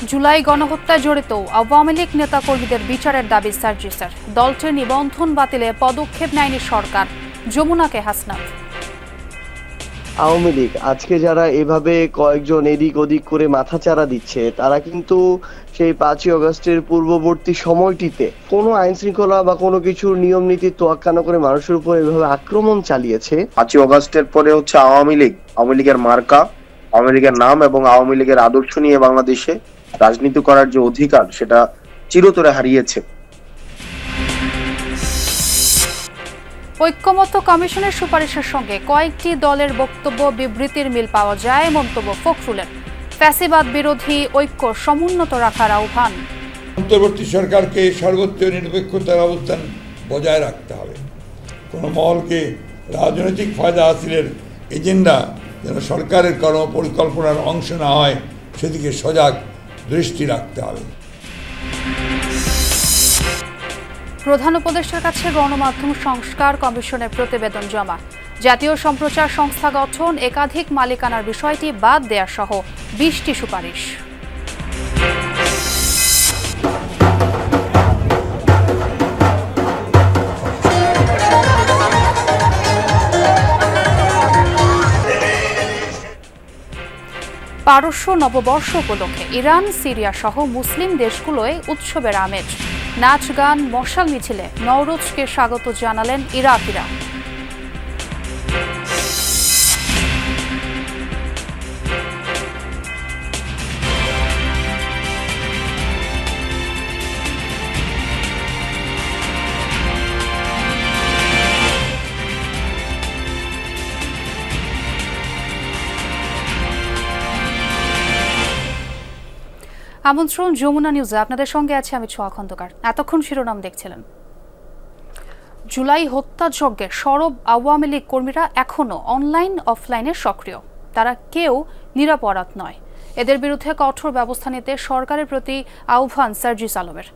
জুলাই গণহত্যায় জড়িত আওয়ামী লীগ নেতাকর্মীদের বিচারের দাবি সার্জিসের। দলটির নিবন্ধন বাতিলে পদক্ষেপ নেয়নি সরকার। যমুনাকে হাসনাত। আওয়ামী লীগ আজকে যারা এভাবে কয়েকজন এদিক ওদিক করে মাথাচাড়া দিচ্ছে, তারা কিন্তু সেই 5ই আগস্টের পূর্ববর্তী সময়টিতে কোনো আইন শৃঙ্খলা বা কোনো কিছুর নিয়ম নীতি তোয়াক্কা না করে মানুষের উপর এভাবে আক্রমণ চালিয়েছে। 5ই আগস্টের পরে হচ্ছে আওয়ামী লীগের মার্কা, আওয়ামী লীগের নাম এবং আওয়ামী লীগের আদর্শ নিয়ে বাংলাদেশে রাজনীতি করার যে অধিকার, সেটা চিরতরে হারিয়েছে। ঐক্যমত্য কমিশনের সুপারিশের সঙ্গে কয়েকটি দলের বক্তব্য বিবৃতির মিল পাওয়া যায়। মন্তব্য ফখরুলের। ফ্যাসিবাদ বিরোধী ঐক্য সমুন্নত রাখার আহ্বান। অন্তর্বর্তী সরকারকে সর্বোচ্চ নিরপেক্ষতার অবস্থান বজায় রাখতে হবে। কোনো মহলকে রাজনৈতিক ফায়দা হাসিলের এজেন্ডা যেন সরকারের কর্মপরিকল্পনার অংশ না হয়, সেদিকে সজাগ দৃষ্টি রাখতে হবে। প্রধান উপদেষ্টার কাছে গণমাধ্যম সংস্কার কমিশনের প্রতিবেদন জমা। জাতীয় সম্প্রচার সংস্থা গঠন, একাধিক মালিকানার বিষয়টি বাদ দেয়া সহ 20টি সুপারিশ। পারস্য নববর্ষ উপলক্ষে ইরান, সিরিয়া সহ মুসলিম দেশগুলোয় উৎসবের আমেজ। নাচ, গান, মশাল মিছিলে নওরোজকে স্বাগত জানালেন ইরাকিরা। আমন্ত্রণ যমুনা নিউজে, আপনাদের সঙ্গে আছে আমি ছোঁয়া খন্দকার। এতক্ষণ শিরোনাম দেখছিলেন। জুলাই হত্যাযজ্ঞে সরব আওয়ামী লীগ কর্মীরা এখনো অনলাইন অফলাইনে সক্রিয়। তারা কেউ নিরপরাধ নয়। এদের বিরুদ্ধে কঠোর ব্যবস্থা নিতে সরকারের প্রতি আহ্বান সার্জিস আলমের।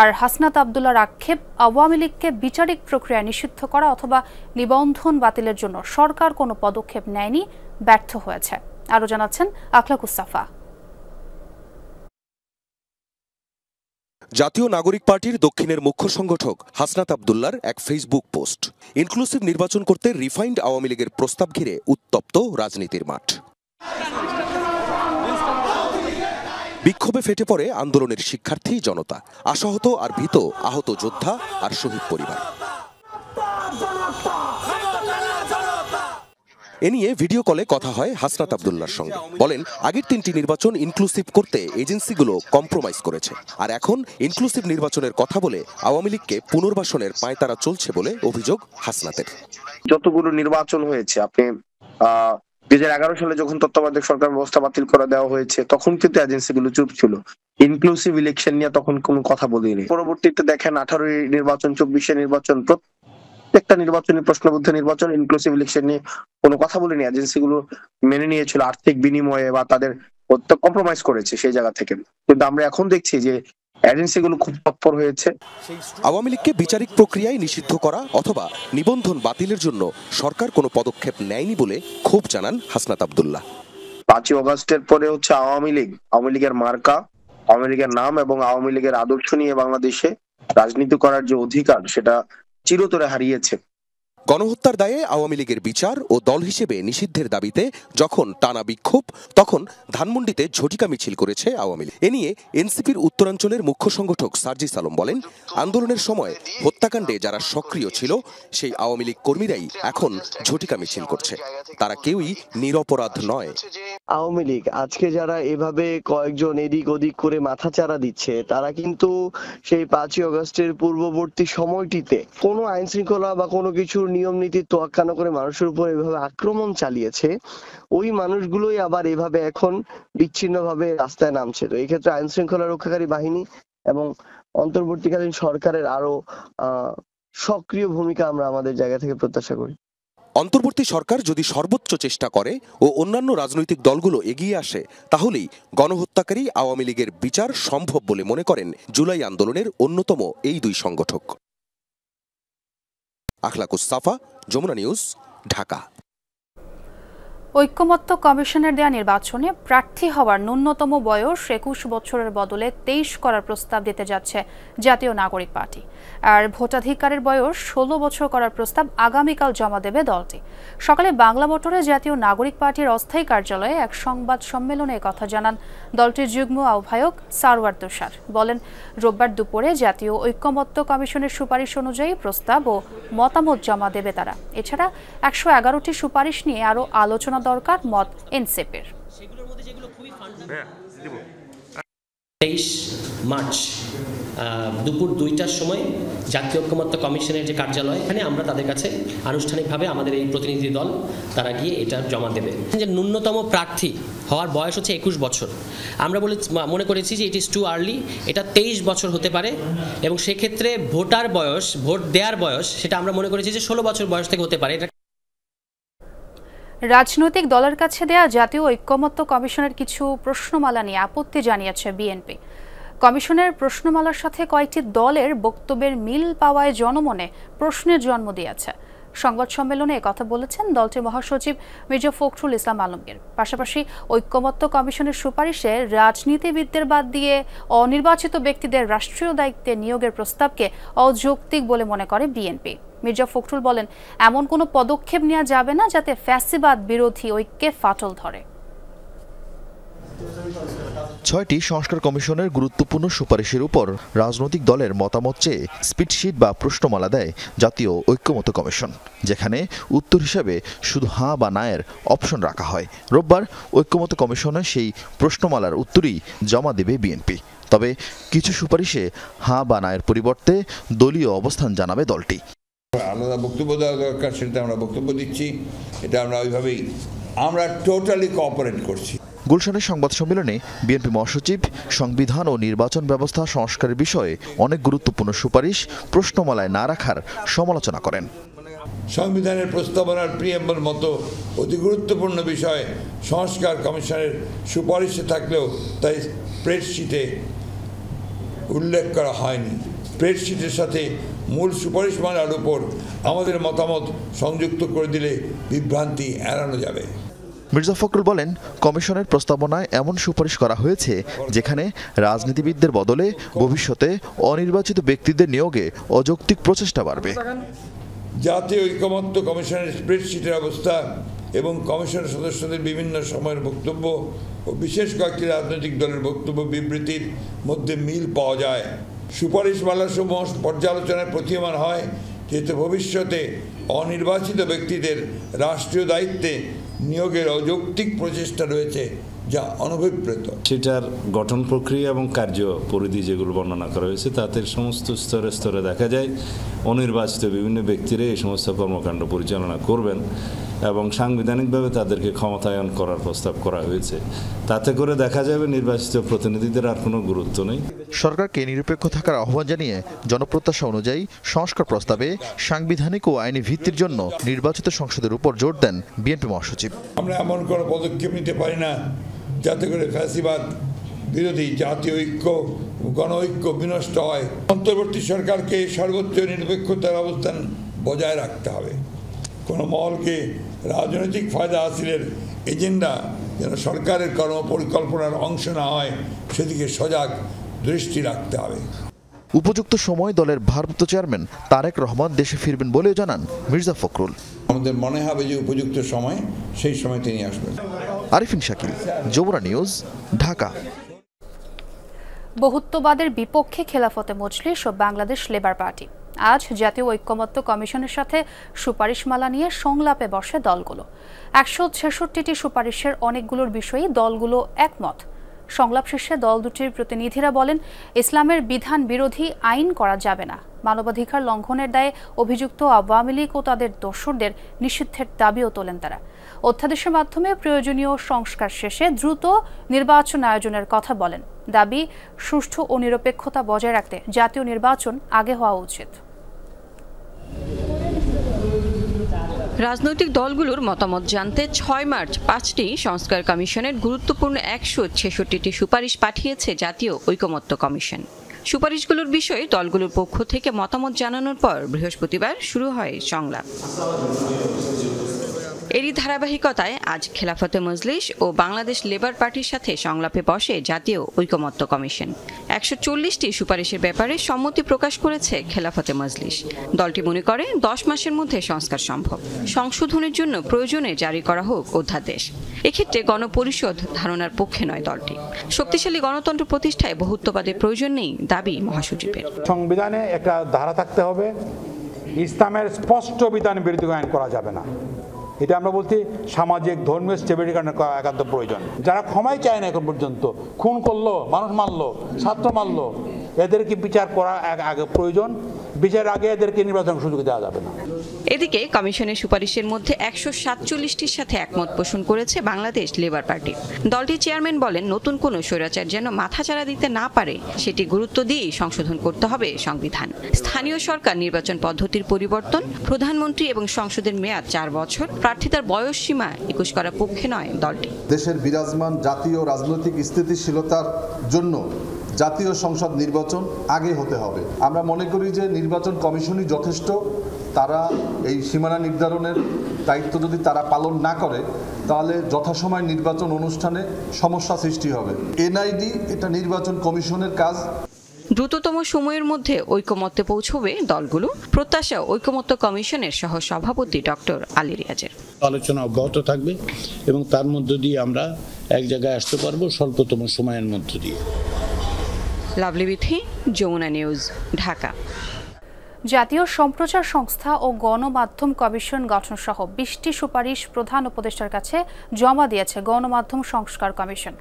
আর হাসনাত আবদুল্লাহর আক্ষেপ, আওয়ামী লীগকে বিচারিক প্রক্রিয়া নিষিদ্ধ করা অথবা নিবন্ধন বাতিলের জন্য সরকার কোনো পদক্ষেপ নেয়নি, ব্যর্থ হয়েছে। আরও জানাচ্ছেন আখলাকুস সাফা। জাতীয় নাগরিক পার্টির দক্ষিণের মুখ্য সংগঠক হাসনাত আবদুল্লাহর এক ফেসবুক পোস্ট। ইনক্লুসিভ নির্বাচন করতে রিফাইন্ড আওয়ামী লীগের প্রস্তাব ঘিরে উত্তপ্ত রাজনীতির মাঠ। বিক্ষোভে ফেটে পড়ে আন্দোলনের শিক্ষার্থী জনতা। আশাহত আর ভীত আহত যোদ্ধা আর শহীদ পরিবার। এ নিয়ে ভিডিও কলে কথা হয় হাসনাত আবদুল্লাহর সঙ্গে। বলেন, আগের 3টি নির্বাচন ইনক্লুসিভ করতে এজেন্সিগুলো কম্প্রোমাইজ করেছে, আর এখন ইনক্লুসিভ নির্বাচনের কথা বলে আওয়ামী লীগকে পুনর্বাসনের পায়তারা চলছে বলে অভিযোগ হাসনাতের। যতগুলো নির্বাচন হয়েছে, আপনি 2011 সালে যখন তত্ত্বাবধায়ক সরকার ব্যবস্থা বাতিল করে দেওয়া হয়েছে, তখন কিন্তু এজেন্সিগুলো চুপ ছিল। ইনক্লুসিভ ইলেকশন নিয়ে তখন কোনো কথা বলেনি। পরবর্তীতে দেখেন 18 নির্বাচন, 24 নির্বাচন, প্রত্যেকটা নির্বাচনী প্রশ্নবদ্ধ নির্বাচন, ইনক্লুসিভ ইলেকশন নিয়ে কোনো কথা বলেনি। এজেন্সিগুলো মেনে নিয়েছিল আর্থিক বিনিময়ে বা তাদের কম্প্রোমাইজ করেছে সেই জায়গা থেকে। কিন্তু আমরা এখন দেখছি যে এজেন্সিগুলো খুব তৎপর হয়েছে। আওয়ামী লীগকে বিচারিক প্রক্রিয়ায় নিষিদ্ধ করা অথবা নিবন্ধন বাতিলের জন্য সরকার কোনো পদক্ষেপ নেয়নি বলে ক্ষোভ জানান হাসনাত আবদুল্লাহ। 5ই আগস্টের পরে হচ্ছে আওয়ামী লীগের মার্কা, আওয়ামী লীগের নাম এবং আওয়ামী লীগের আদর্শ নিয়ে বাংলাদেশে রাজনীতি করার যে অধিকার, সেটা চিরতরে হারিয়েছে। গণহত্যার দায়ে আওয়ামী লীগের বিচার ও দল হিসেবে নিষিদ্ধের দাবিতে যখন টানা বিক্ষোভ, তখন ধানমন্ডিতে ঝটিকা মিছিল করেছে আওয়ামী লীগ। এ নিয়ে এনসিপির উত্তরাঞ্চলের মুখ্য সংগঠক সার্জিস আলম বলেন, আন্দোলনের সময় হত্যাকাণ্ডে যারা সক্রিয় ছিল সেই আওয়ামী লীগ কর্মীরাই এখন ঝটিকা মিছিল করছে। তারা কেউই নিরপরাধ নয়। আওয়ামী লীগ আজকে যারা এভাবে কয়েকজন এদিক ওদিক করে মাথাচাড়া দিচ্ছে, তারা কিন্তু সেই 5ই আগস্টের পূর্ববর্তী সময়টিতে কোনো আইন শৃঙ্খলা বা কোনো কিছুর নিয়ম নীতি তোয়াক্কা না করে মানুষের উপর এভাবে আক্রমণ চালিয়েছে। ওই মানুষগুলোই আবার এভাবে এখন বিচ্ছিন্নভাবে রাস্তায় নামছে। তো এই ক্ষেত্রে আইন শৃঙ্খলা রক্ষাকারী বাহিনী এবং অন্তর্বর্তীকালীন সরকারের আরো সক্রিয় ভূমিকা আমরা আমাদের জায়গা থেকে প্রত্যাশা করি। অন্তর্বর্তী সরকার যদি সর্বোচ্চ চেষ্টা করে ও অন্যান্য রাজনৈতিক দলগুলো এগিয়ে আসে, তাহলেই গণহত্যাকারী আওয়ামী লীগের বিচার সম্ভব বলে মনে করেন জুলাই আন্দোলনের অন্যতম এই দুই সংগঠক। আখলাকুস সাফা, যমুনা নিউজ, ঢাকা। ঐক্যমত্য কমিশনের দেয়া নির্বাচনে প্রার্থী হওয়ার ন্যূনতম বয়স ২১ বছরের বদলে ২৩ করার প্রস্তাব দিতে যাচ্ছে জাতীয় নাগরিক পার্টি। আর ভোটাধিকারের বয়স ১৬ বছর করার প্রস্তাব আগামীকাল জমা দেবে দলটি। সকালে বাংলা মোটরে জাতীয় নাগরিক পার্টির অস্থায়ী কার্যালয়ে এক সংবাদ সম্মেলনে কথা জানান দলটির যুগ্ম আহ্বায়ক সারওয়ার তুষার। বলেন, রোববার দুপুরে জাতীয় ঐক্যমত্য কমিশনের সুপারিশ অনুযায়ী প্রস্তাব ও মতামত জমা দেবে তারা। এছাড়া ১১১টি সুপারিশ নিয়ে আরও আলোচনা দরকার মত এনসিপির। ২৩ মার্চ দুপুর ২টার সময় জাতীয় ঐক্যমত্য কমিশনের যে কার্যালয়, এখানে আমরা তাদের কাছে আনুষ্ঠানিকভাবে আমাদের এই প্রতিনিধি দল তারা গিয়ে এটা জমা দেবে। যে ন্যূনতম প্রার্থী হওয়ার বয়স হচ্ছে ২১ বছর। আমরা মনে করেছি যে ইট ইজ টু আর্লি, এটা ২৩ বছর হতে পারে এবং সেক্ষেত্রে ভোট দেওয়ার বয়স সেটা আমরা মনে করেছি যে ১৬ বছর বয়স থেকে হতে পারে। রাজনৈতিক দলের কাছে দেয়া জাতীয় ঐক্যমত্য কমিশনের কিছু প্রশ্নমালা নিয়ে আপত্তি জানিয়েছে বিএনপি। কমিশনের প্রশ্নমালার সাথে কয়েকটি দলের বক্তব্যের মিল পাওয়ায় জনমনে প্রশ্নের জন্ম দিয়েছে। সংবাদ সম্মেলনে কথা বলেছেন দলটির মহাসচিব মির্জা ফখরুল ইসলাম আলমগীর। পাশাপাশি ঐক্যমত্য কমিশনের সুপারিশে রাজনীতিবিদদের বাদ দিয়ে অনির্বাচিত ব্যক্তিদের রাষ্ট্রীয় দায়িত্বে নিয়োগের প্রস্তাবকে অযৌক্তিক বলে মনে করে বিএনপি। মির্জা ফখরুল বলেন, এমন কোনো পদক্ষেপ নেওয়া যাবে না যাতে ফ্যাসিবাদ বিরোধী ঐক্যে ফাটল ধরে। ৬টি সংস্কার কমিশনের গুরুত্বপূর্ণ সুপারিশের উপর রাজনৈতিক দলের মতামত চেয়ে স্পিডশিট বা প্রশ্নমালা দেয় জাতীয় ঐক্যমত্য কমিশন, যেখানে উত্তর হিসেবে শুধু হাঁ বা নায়ের অপশন রাখা হয়। রোববার ঐক্যমত্য কমিশনের সেই প্রশ্নমালার উত্তরই জমা দেবে বিএনপি। তবে কিছু সুপারিশে হাঁ বা নায়ের পরিবর্তে দলীয় অবস্থান জানাবে দলটি। আলাদা বক্তব্য দেওয়া দরকার, সেটা আমরা বক্তব্য দিচ্ছি। এটা আমরা টোটালি কোঅপারেট করছি। গুলশানের সংবাদ সম্মেলনে বিএনপি মহাসচিব সংবিধান ও নির্বাচন ব্যবস্থা সংস্কারের বিষয়ে অনেক গুরুত্বপূর্ণ সুপারিশ প্রশ্নমালায় না রাখার সমালোচনা করেন। সংবিধানের প্রস্তাবনার প্রিয়াম্বল মতো অতি গুরুত্বপূর্ণ বিষয় সংস্কার কমিশনের সুপারিশে থাকলেও তাই স্প্রেডশিটে উল্লেখ করা হয়নি। স্প্রেডশিটের সাথে মূল সুপারিশমালার উপর আমাদের মতামত সংযুক্ত করে দিলে বিভ্রান্তি এড়ানো যাবে। মির্জা ফখরুল বলেন, কমিশনের প্রস্তাবনায় এমন সুপারিশ করা হয়েছে যেখানে রাজনীতিবিদদের বদলে ভবিষ্যতে অনির্বাচিত ব্যক্তিদের নিয়োগে অযৌক্তিক প্রচেষ্টা বাড়বে। জাতীয় ঐক্যমত্য কমিশনের স্প্রেডশিটের অবস্থা এবং কমিশনের সদস্যদের বিভিন্ন সময়ের বক্তব্য ও বিশেষ কয়েকটি রাজনৈতিক দলের বক্তব্য বিবৃতির মধ্যে মিল পাওয়া যায়। সুপারিশমালাসমূহ পর্যালোচনায় প্রতীয়মান হয় যেহেতু ভবিষ্যতে অনির্বাচিত ব্যক্তিদের রাষ্ট্রীয় দায়িত্বে নিয়োগের অযৌক্তিক প্রচেষ্টা রয়েছে, যা অনভিপ্রেত। সেটার গঠন প্রক্রিয়া এবং কার্য পরিধি যেগুলো বর্ণনা করা হয়েছে তাতে সমস্ত স্তরে স্তরে দেখা যায় অনির্বাচিত বিভিন্ন ব্যক্তিরা এই সমস্ত কর্মকাণ্ড পরিচালনা করবেন এবং সাংবিধানিকভাবে তাদেরকে ক্ষমতায়ন করার প্রস্তাব করা হয়েছে। তাতে করে দেখা যাবে নির্বাচিত প্রতিনিধিদের আর কোনো গুরুত্ব নেই। সরকারকে নিরপেক্ষ থাকার আহ্বান জানিয়ে জনপ্রত্যাশা অনুযায়ী সংস্কার প্রস্তাবে সাংবিধানিক ও আইনি ভিত্তির জন্য নির্বাচিত সংসদের উপর জোর দেন বিএনপি মহাসচিব। আমরা এমন কোনো পদক্ষেপ নিতে পারি না যাতে করে ফ্যাসিবাদ বিরোধী জাতীয় ঐক্য গণ ঐক্য বিনষ্ট হয়। অন্তর্বর্তী সরকারকে সর্বোচ্চ নিরপেক্ষতার অবস্থান বজায় রাখতে হবে। কোনো মহলকে রাজনৈতিক ফায়দা হাসিলের এজেন্ডা যেন সরকারের কর্মপরিকল্পনার অংশ না হয় সেদিকে সজাগ দৃষ্টি রাখতে হবে। উপযুক্ত সময় দলের ভারপ্রাপ্ত চেয়ারম্যান তারেক রহমান দেশে ফিরবেন বলেও জানান মির্জা ফখরুল। আমাদের মনে হবে যে উপযুক্ত সময়, সেই সময় তিনি আসবেন। আরিফিন শাকিল, যমুনা নিউজ, ঢাকা। বহুত্ববাদের বিপক্ষে খেলাফতে মজলিস ও বাংলাদেশ লেবার পার্টি আজ জাতীয় ঐক্যমত্য কমিশনের সাথে সুপারিশমালা নিয়ে সংলাপে বসে দলগুলো। ১৬৬টি সুপারিশের অনেকগুলোর বিষয়েই দলগুলো একমত। সংলাপ শেষে দল দুটির প্রতিনিধিরা বলেন, ইসলামের বিধান বিরোধী আইন করা যাবে না। মানবাধিকার লঙ্ঘনের দায়ে অভিযুক্ত আওয়ামী লীগ ও তাদের দোসরদের নিষিদ্ধের দাবিও তোলেন তারা। অধ্যাদেশের মাধ্যমে প্রয়োজনীয় সংস্কার শেষে দ্রুত নির্বাচন আয়োজনের কথা বলেন। দাবি, সুষ্ঠু ও নিরপেক্ষতা বজায় রাখতে জাতীয় নির্বাচন আগে হওয়া উচিত। রাজনৈতিক দলগুলোর মতামত জানতে ৬ মার্চ ৫টি সংস্কার কমিশনের গুরুত্বপূর্ণ ১৬৬টি সুপারিশ পাঠিয়েছে জাতীয় ঐক্যমত্য কমিশন। সুপারিশগুলোর বিষয়ে দলগুলোর পক্ষ থেকে মতামত জানানোর পর বৃহস্পতিবার শুরু হয় সংলাপ। এরই ধারাবাহিকতায় আজ খেলাফতে মজলিস ও বাংলাদেশ লেবার পার্টির সাথে সংলাপে বসে জাতীয় ঐকমত্য কমিশন। ১৪০টি সুপারিশের ব্যাপারে সম্মতি প্রকাশ করেছে খেলাফতে মজলিস। দলটি মনে করে ১০ মাসের মধ্যে সংস্কার সম্ভব। সংশোধনের জন্য প্রয়োজনে জারি করা হোক অধ্যাদেশ। এক্ষেত্রে গণপরিষদ ধারণার পক্ষে নয় দলটি। শক্তিশালী গণতন্ত্র প্রতিষ্ঠায় বহুত্ববাদের প্রয়োজন নেই দাবি মহাসচিবের। সংবিধানে একটা ধারা থাকতে হবে, ইসলামের স্পষ্ট বিধান বিরোধী আইন করা যাবে না। এটা আমরা বলছি সামাজিক ধর্মীয় স্টেবিলিটি করা একান্ত প্রয়োজন। যারা ক্ষমাই চায় না এখন পর্যন্ত, খুন করলো, মানুষ মারলো, ছাত্র মারলো, এদেরকে বিচার করা আগে প্রয়োজন। বিচারের আগে এদেরকে নির্বাচনের সুযোগ দেওয়া যাবে না। এদিকে কমিশনের সুপারিশের মধ্যে ১৪৭টির সাথে একমত পোষণ করেছে বাংলাদেশ লেবার পার্টি। দলটির চেয়ারম্যান বলেন, নতুন কোনো স্বৈরাচার যেন মাথাচাড়া দিতে না পারে সেটি গুরুত্ব দিয়েই সংশোধন করতে হবে সংবিধান। স্থানীয় সরকার নির্বাচন পদ্ধতির পরিবর্তন, প্রধানমন্ত্রী এবং সংসদের মেয়াদ ৪ বছর, প্রার্থিতার বয়স সীমা ২১ করার পক্ষে নয় দলটি। দেশের বিরাজমান জাতীয় রাজনৈতিক স্থিতিশীলতার জন্য জাতীয় সংসদ নির্বাচন আগে হতে হবে। আমরা মনে করি যে নির্বাচন কমিশনই যথেষ্ট। তারা এই সীমানা নির্ধারণের দায়িত্ব যদি তারা পালন না করে তাহলে যথাসময় নির্বাচন অনুষ্ঠানে সমস্যা সৃষ্টি হবে। এনআইডি এটা নির্বাচন কমিশনের কাজ। দ্রুততম সময়ের মধ্যে ঐকমত্যে পৌঁছবে দলগুলো, প্রত্যাশা ঐকমত্য কমিশনের সহ সভাপতি ডক্টর আলী রিয়াজের। আলোচনা অব্যাহত থাকবে এবং তার মধ্য দিয়ে আমরা এক জায়গায় আসতে পারবো স্বল্পতম সময়ের মধ্য দিয়ে। লাভলি বিথি, যমুনা নিউজ, ঢাকা। জাতীয় সম্প্রচার সংস্থা ও গণমাধ্যম কমিশন গঠন সহ ২০টি সুপারিশ প্রধান উপদেষ্টার কাছে জমা দিয়েছে গণমাধ্যম সংস্কার কমিশন।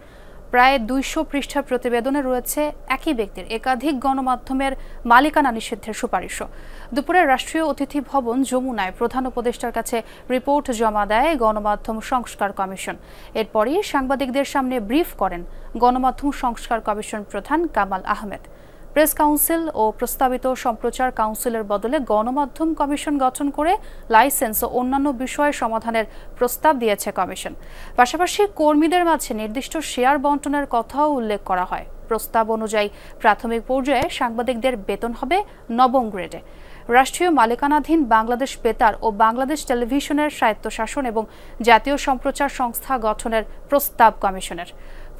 প্রায় ২০০ পৃষ্ঠার প্রতিবেদনে রয়েছে একই ব্যক্তির একাধিক গণমাধ্যমের মালিকানা নিষিদ্ধের সুপারিশও। দুপুরে রাষ্ট্রীয় অতিথি ভবন যমুনায় প্রধান উপদেষ্টার কাছে রিপোর্ট জমা দেয় গণমাধ্যম সংস্কার কমিশন। এরপরই সাংবাদিকদের সামনে ব্রিফ করেন গণমাধ্যম সংস্কার কমিশন প্রধান কামাল আহমেদ। প্রেস কাউন্সিল ও প্রস্তাবিত সম্প্রচার কাউন্সিলের বদলে গণমাধ্যম কমিশন গঠন করে লাইসেন্স ও অন্যান্য বিষয় সমাধানের প্রস্তাব দিয়েছে কমিশন। পাশাপাশি কর্মীদের মাঝে নির্দিষ্ট শেয়ার বণ্টনের কথাও উল্লেখ করা হয়। প্রস্তাব অনুযায়ী প্রাথমিক পর্যায়ে সাংবাদিকদের বেতন হবে নবম গ্রেডে। রাষ্ট্রীয় মালিকানাধীন বাংলাদেশ বেতার ও বাংলাদেশ টেলিভিশনের স্বায়ত্তশাসন এবং জাতীয় সম্প্রচার সংস্থা গঠনের প্রস্তাব কমিশনের।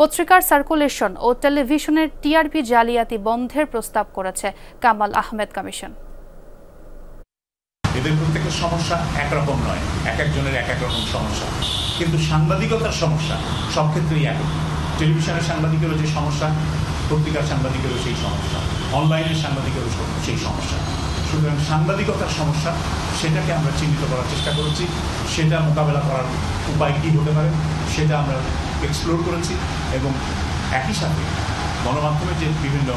পত্রিকার সার্কুলেশন ও টেলিভিশনের টিআরপি জালিয়াতি বন্ধের প্রস্তাব করেছে কামাল আহমেদ কমিশন। এদের প্রত্যেকের সমস্যা একরকম নয়, এক একজনের এক এক রকম সমস্যা, কিন্তু সাংবাদিকতার সমস্যা সব ক্ষেত্রেই এক। টেলিভিশনের সাংবাদিকেরও যে সমস্যা, পত্রিকার সাংবাদিকেরও সেই সমস্যা, অনলাইনের সাংবাদিকেরও সেই সমস্যা। সুতরাং সাংবাদিকতার সমস্যা সেটাকে আমরা চিহ্নিত করার চেষ্টা করেছি। সেটা মোকাবেলা করার উপায় কী হতে পারে সেটা আমরা এক্সপ্লোর করেছি এবং একই সাথে গণমাধ্যমের যে বিভিন্ন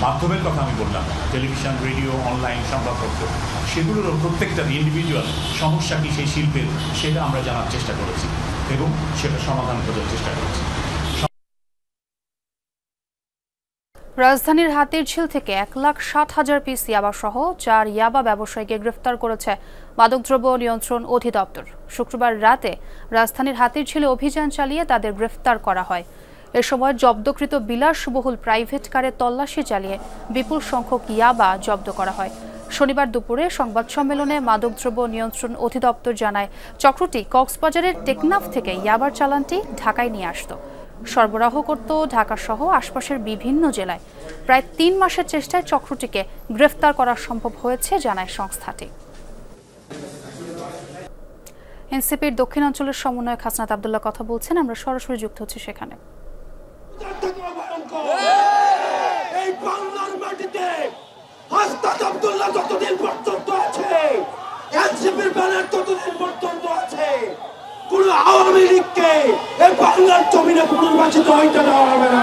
মাধ্যমের কথা আমি বললাম, টেলিভিশন, রেডিও, অনলাইন, সংবাদপত্র, সেগুলোরও প্রত্যেকটা ইন্ডিভিজুয়াল সমস্যা কি সেই শিল্পের সেটা আমরা জানার চেষ্টা করেছি এবং সেটা সমাধান করার চেষ্টা করেছি। রাজধানীর হাতিরঝিল থেকে ১,৬০,০০০ পিস ইয়াবা সহ ৪ ইয়াবা ব্যবসায়ীকে গ্রেফতার করেছে মাদকদ্রব্য নিয়ন্ত্রণ অধিদপ্তর। শুক্রবার রাতে রাজধানীর হাতিরঝিলে অভিযান চালিয়ে তাদের গ্রেফতার করা হয়। এ সময় জব্দকৃত বিলাসবহুল প্রাইভেট কারে তল্লাশি চালিয়ে বিপুল সংখ্যক ইয়াবা জব্দ করা হয়। শনিবার দুপুরে সংবাদ সম্মেলনে মাদকদ্রব্য নিয়ন্ত্রণ অধিদপ্তর জানায়, চক্রটি কক্সবাজারের টেকনাফ থেকে ইয়াবার চালানটি ঢাকায় নিয়ে আসত। সরবরাহ করত ঢাকা সহ আশপাশের বিভিন্ন জেলায়। প্রায় ৩ মাসের চেষ্টায় চক্রটিকে গ্রেফতার করা সম্ভব হয়েছে জানায় সংস্থাটি। এনসিপির দক্ষিণাঞ্চলের সমন্বয়ক হাসনাত আব্দুল্লাহ কথা বলছেন, আমরা সরাসরি যুক্ত হচ্ছি সেখানে। এই বাংলার মাটিতে হাসনাত আব্দুল্লাহ যতদিন পর্যন্ত আছে, এনসিপির ব্যানার ততদিন পর্যন্ত আছে, কোন আওয়ামী লীগকে এই বাংলার জমিনে পুনর্বাসিত হইতে দেওয়া হবে না।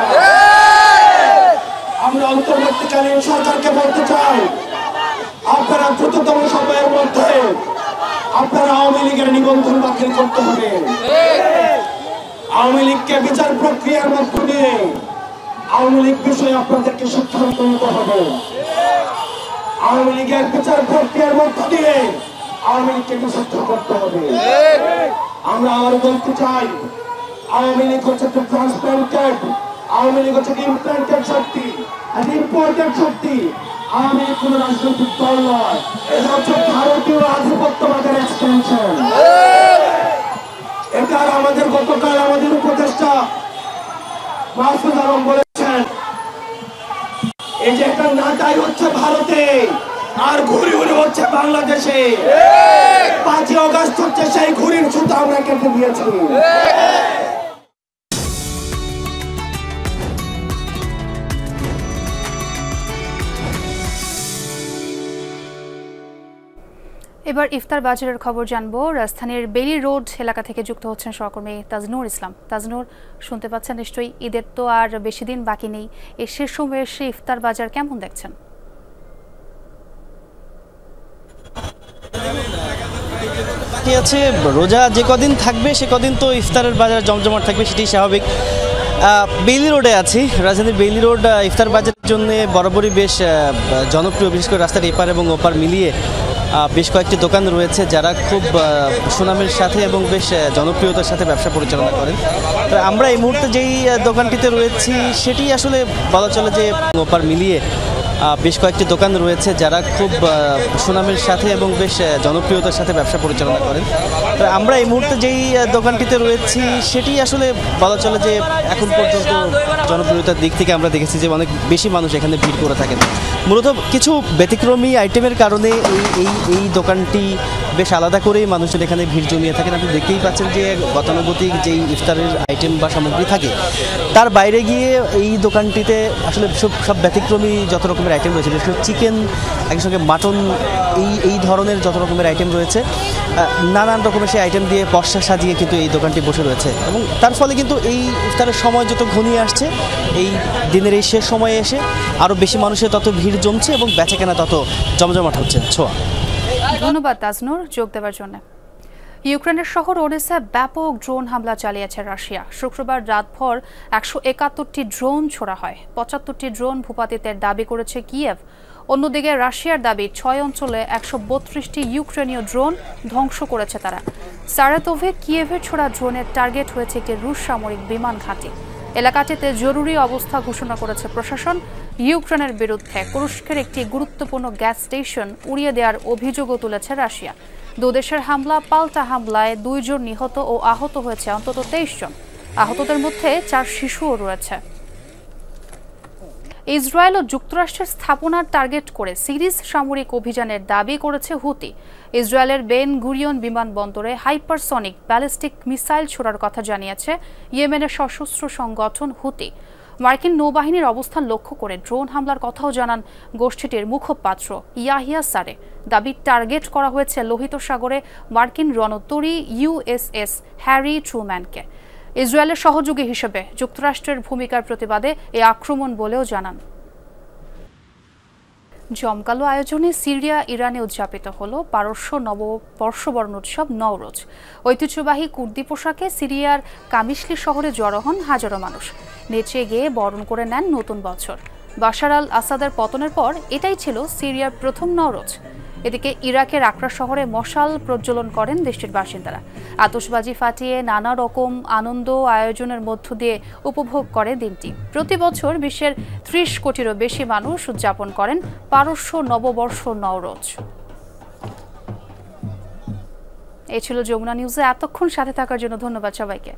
আমরা অন্তর্বর্তীকালীন সরকারকে বলতে চাই, আপনারা দ্রুততম সময়ের মধ্যে আপনারা আওয়ামী লীগের নিবন্ধন বাতিল করতে হবে। আওয়ামী লীগকে বিচার প্রক্রিয়ার মধ্য দিয়ে আওয়ামী লীগ বিষয়ে আপনাদেরকে সিদ্ধান্ত নিতে হবে। আওয়ামী লীগের বিচার প্রক্রিয়ার মধ্য দিয়ে আওয়ামী লীগকে নিষিদ্ধ করতে হবে। আমরা আবার বলতে চাই, আওয়ামী লীগ হচ্ছে একটা ট্রান্সপ্লান্টেড, আওয়ামী লীগ হচ্ছে ইমপ্লান্টেড শক্তি, ইম্পোর্টেড শক্তি। আওয়ামী লীগ কোন রাজনৈতিক দল নয়, এটা হচ্ছে ভারতীয় আধিপত্যবাদের এক্সটেনশন। এটা আমাদের গতকাল আমাদের উপদেষ্টা মাসুদ আলম বলেছেন, এই যে একটা নাটাই হচ্ছে ভারতে আর ঘুরি ঘুরি হচ্ছে বাংলাদেশে। 5 আগস্ট হচ্ছে সেই ঘুরির সুতা আমরা কেটে দিয়েছি। এবার ইফতার বাজারের খবর জানবো। রাজধানীর বেলি রোড এলাকা থেকে যুক্ত হচ্ছেন সহকর্মী তাজনুর ইসলাম। তাজনুর, শুনতে পাচ্ছেন নিশ্চয়ই, ঈদের তো আর বেশি দিন বাকি নেই, এই শেষ সময়ে এসে ইফতার বাজার কেমন দেখছেন? আছে রোজা যে কদিন থাকবে সে কদিন তো ইফতারের বাজার জমজমাট থাকবে, সেটি স্বাভাবিক। বেইলি রোডে আছি, রাজধানীর বেইলি রোড ইফতার বাজারের জন্য বরাবরই বেশ জনপ্রিয়, বিশেষ করে রাস্তার এপার এবং ওপার মিলিয়ে বেশ কয়েকটি দোকান রয়েছে যারা খুব সুনামের সাথে এবং বেশ জনপ্রিয়তার সাথে ব্যবসা পরিচালনা করেন। তো আমরা এই মুহূর্তে যেই দোকানটিতে রয়েছি সেটি আসলে বলা চলে যে ওপার মিলিয়ে বেশ কয়েকটি দোকান রয়েছে যারা খুব সুনামের সাথে এবং বেশ জনপ্রিয়তার সাথে ব্যবসা পরিচালনা করেন। তো আমরা এই মুহূর্তে যেই দোকানটিতে রয়েছি সেটি আসলে বলা চলে যে এখন পর্যন্ত জনপ্রিয়তার দিক থেকে আমরা দেখেছি যে অনেক বেশি মানুষ এখানে ভিড় করে থাকেন। মূলত কিছু ব্যতিক্রমী আইটেমের কারণে এই দোকানটি বেশ আলাদা করেই মানুষজন এখানে ভিড় জমিয়ে থাকেন। আপনি দেখতেই পাচ্ছেন যে গতানুগতিক যেই ইফতারের আইটেম বা সামগ্রী থাকে তার বাইরে গিয়ে এই দোকানটিতে আসলে সব ব্যতিক্রমী যত রকমের আইটেম রয়েছে, বিশেষ করে চিকেন, একই সঙ্গে মাটন, এই ধরনের যত রকমের আইটেম রয়েছে, নানান রকমের সেই আইটেম দিয়ে পসরা সাজিয়ে কিন্তু এই দোকানটি বসে রয়েছে। এবং তার ফলে কিন্তু এই ইফতারের সময় যত ঘনিয়ে আসছে, এই দিনের এই শেষ সময়ে এসে আরও বেশি মানুষের তত ভিড় জমছে এবং বেচাকেনা তত জমজমাট হচ্ছে। ছোঁয়া, ধন্যবাদ তাজনুর যোগ দেওয়ার জন্য। ইউক্রেনের শহর ওডেসায় ব্যাপক ড্রোন হামলা চালিয়েছে রাশিয়া। শুক্রবার রাতভর 171টি ড্রোন ছোড়া হয়। 75টি ড্রোন ভূপাতিতের দাবি করেছে কিয়েভ। অন্যদিকে রাশিয়ার দাবি 6 অঞ্চলে 132টি ইউক্রেনীয় ড্রোন ধ্বংস করেছে তারা। সারাতোভে কিয়েভের ছোড়া ড্রোনের টার্গেট হয়েছে একটি রুশ সামরিক বিমান ঘাঁটি। এলাকাটিতে জরুরি অবস্থা ঘোষণা করেছে প্রশাসন। ইউক্রেনের বিরুদ্ধে তুরস্কের একটি গুরুত্বপূর্ণ গ্যাস স্টেশন উড়িয়ে দেওয়ার অভিযোগও তুলেছে রাশিয়া। দুদেশের হামলা পাল্টা হামলায় 2 জন নিহত ও আহত হয়েছে অন্তত 23 জন। আহতদের মধ্যে 4 শিশুও রয়েছে। ইসরায়েল ও যুক্তরাষ্ট্রের স্থাপনার টার্গেট করে সিরিজ সামরিক অভিযানের দাবি করেছে হুতি। ইসরায়েলের বেন গুরিয়ন বিমানবন্দরে হাইপারসনিক ব্যালিস্টিক মিসাইল ছোড়ার কথা জানিয়েছে ইয়েমেনের সশস্ত্র সংগঠন হুতি। মার্কিন নৌবাহিনীর অবস্থান লক্ষ্য করে ড্রোন হামলার কথাও জানান গোষ্ঠীটির মুখপাত্র ইয়াহিয়া সারে। দাবি টার্গেট করা হয়েছে লোহিত সাগরে মার্কিন রণতরী USS হ্যারি ট্রুম্যানকে। ইসরায়েলের সহযোগী হিসেবে যুক্তরাষ্ট্রের ভূমিকার প্রতিবাদে এই আক্রমণ বলেও জানান। জমকালো আয়োজনে সিরিয়া ইরানে উদযাপিত হল পারস্য নববর্ষবরণ উৎসব নওরোজ। ঐতিহ্যবাহী কুর্দি পোশাকে সিরিয়ার কামিশলি শহরে জড়ো হন হাজারো মানুষ। নেচে গিয়ে বরণ করে নেন নতুন বছর। বাশার আল আসাদের পতনের পর এটাই ছিল সিরিয়ার প্রথম নওরোজ। এদিকে ইরাকের আকরা শহরে মশাল প্রজ্বলন করেন দেশটির বাসিন্দারা। আতশবাজি ফাটিয়ে নানা রকম আনন্দ আয়োজনের মধ্য দিয়ে উপভোগ করে দিনটি। প্রতি বছর বিশ্বের 30 কোটিরও বেশি মানুষ উদযাপন করেন পারস্য নববর্ষ নওরোজ। এই ছিল যমুনা নিউজে এতক্ষণ সাথে থাকার জন্য ধন্যবাদ সবাইকে।